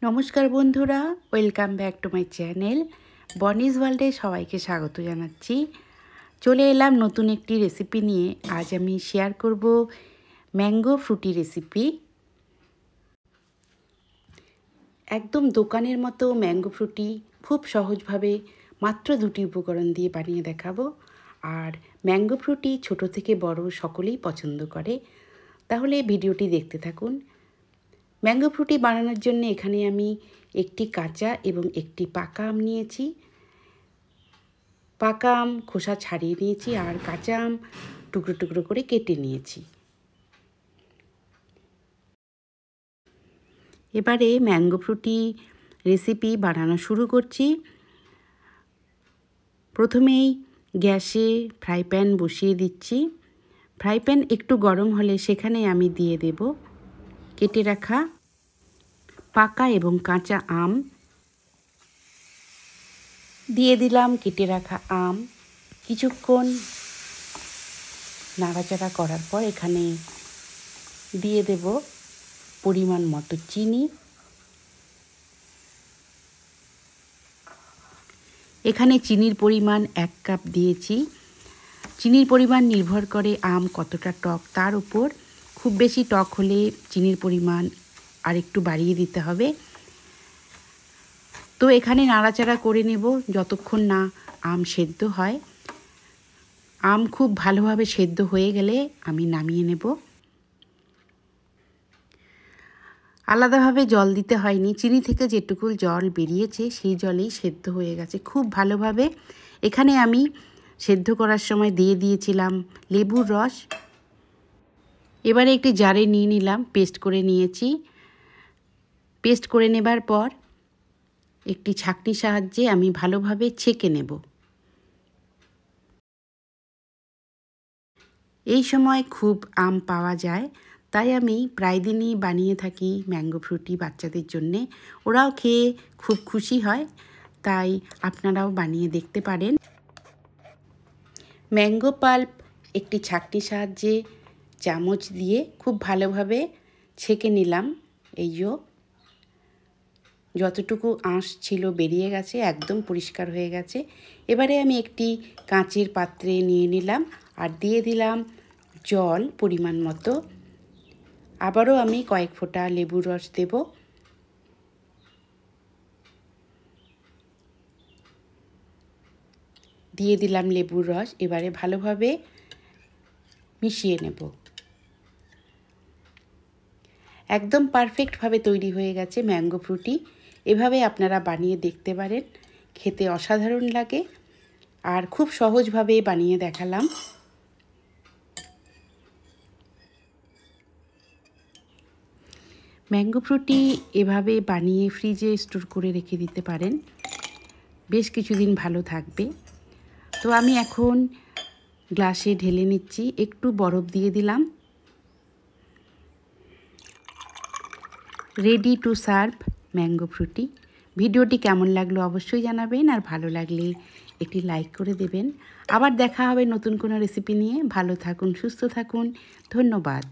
নমস্কার বন্ধুরা, welcome back to my channel বনিজ ওয়ার্ল্ডে সবাইকে স্বাগত জানাচ্ছি। চলে এলাম নতুন একটি রেসিপি নিয়ে। আজ আমি শেয়ার করব ম্যাঙ্গো ফ্রুটি রেসিপি। একদম দোকানের মতো ম্যাঙ্গো ফ্রুটি খুব সহজভাবে মাত্র 2টি উপকরণ দিয়ে বানিয়ে দেখাবো। আর ম্যাঙ্গো ফ্রুটি ছোট থেকে বড় সকলেই পছন্দ করে, তাহলে ভিডিওটি দেখতে থাকুন। ম্যাঙ্গো ফ্রুটি বানানোর জন্য এখানে আমি একটি কাঁচা এবং একটি পাকা আম নিয়েছি। পাকা আম খোসা ছাড়িয়ে নিয়েছি আর কাঁচা আম টুকরো টুকরো করে কেটে নিয়েছি। এবারে ম্যাঙ্গো ফ্রুটি রেসিপি বানানো শুরু করছি। প্রথমেই গ্যাসে ফ্রাই প্যান বসিয়ে দিচ্ছি। ফ্রাই প্যান একটু গরম হলে সেখানে আমি দিয়ে দেব কেটে রাখা পাকা এবং কাঁচা আম। দিয়ে দিলাম কেটে রাখা আম। কিছুক্ষণ নাড়াচাড়া করার পর এখানে দিয়ে দেব পরিমাণ মতো চিনি। এখানে চিনির পরিমাণ 1 কাপ দিয়েছি। চিনির পরিমাণ নির্ভর করে আম কতটা টক তার উপর। খুব বেশি টক হলে চিনির পরিমাণ আর একটু বাড়িয়ে দিতে হবে। তো এখানে নাড়াচাড়া করে নেব যতক্ষণ না আম সেদ্ধ হয়। আম খুব ভালোভাবে সেদ্ধ হয়ে গেলে আমি নামিয়ে নেব। আলাদাভাবে জল দিতে হয়নি, চিনি থেকে যেটুকু জল বেরিয়েছে সেই জলেই সেদ্ধ হয়ে গেছে খুব ভালোভাবে। এখানে আমি সেদ্ধ করার সময় দিয়ে দিয়েছিলাম লেবুর রস। এবারে একটি জারে নিয়ে নিলাম, পেস্ট করে নিয়েছি। পেস্ট করে নেবার পর একটি ছাঁকনির সাহায্যে আমি ভালোভাবে ছেঁকে নেব। এই সময় খুব আম পাওয়া যায়, তাই আমি প্রায় দিনই বানিয়ে থাকি ম্যাঙ্গো ফ্রুটি বাচ্চাদের জন্যে। ওরাও খেয়ে খুব খুশি হয়, তাই আপনারাও বানিয়ে দেখতে পারেন। ম্যাঙ্গো পাল্প একটি ছাঁকনির সাহায্যে চামচ দিয়ে খুব ভালোভাবে ছেঁকে নিলাম। এই যতটুকু আঁশ ছিল বেরিয়ে গেছে, একদম পরিষ্কার হয়ে গেছে। এবারে আমি একটি কাঁচের পাত্রে নিয়ে নিলাম আর দিয়ে দিলাম জল পরিমাণ মতো। আবারও আমি কয়েক ফোঁটা লেবুর রস দেব। দিয়ে দিলাম লেবুর রস। এবারে ভালোভাবে মিশিয়ে নেব। একদম পারফেক্টভাবে তৈরি হয়ে গেছে ম্যাঙ্গো ফ্রুটি। এভাবে আপনারা বানিয়ে দেখতে পারেন, খেতে অসাধারণ লাগে। আর খুব সহজভাবে বানিয়ে দেখালাম। ম্যাঙ্গো ফ্রুটি এভাবে বানিয়ে ফ্রিজে স্টোর করে রেখে দিতে পারেন, বেশ কিছুদিন ভালো থাকবে। তো আমি এখন গ্লাসে ঢেলে নিচ্ছি, একটু বরফ দিয়ে দিলাম। Ready to serve mango Frooti. ভিডিওটি কেমন লাগলো অবশ্যই জানাবেন, আর ভালো লাগলে একটি লাইক করে দেবেন। আবার দেখা হবে নতুন কোনো রেসিপি নিয়ে। ভালো থাকুন, সুস্থ থাকুন। ধন্যবাদ।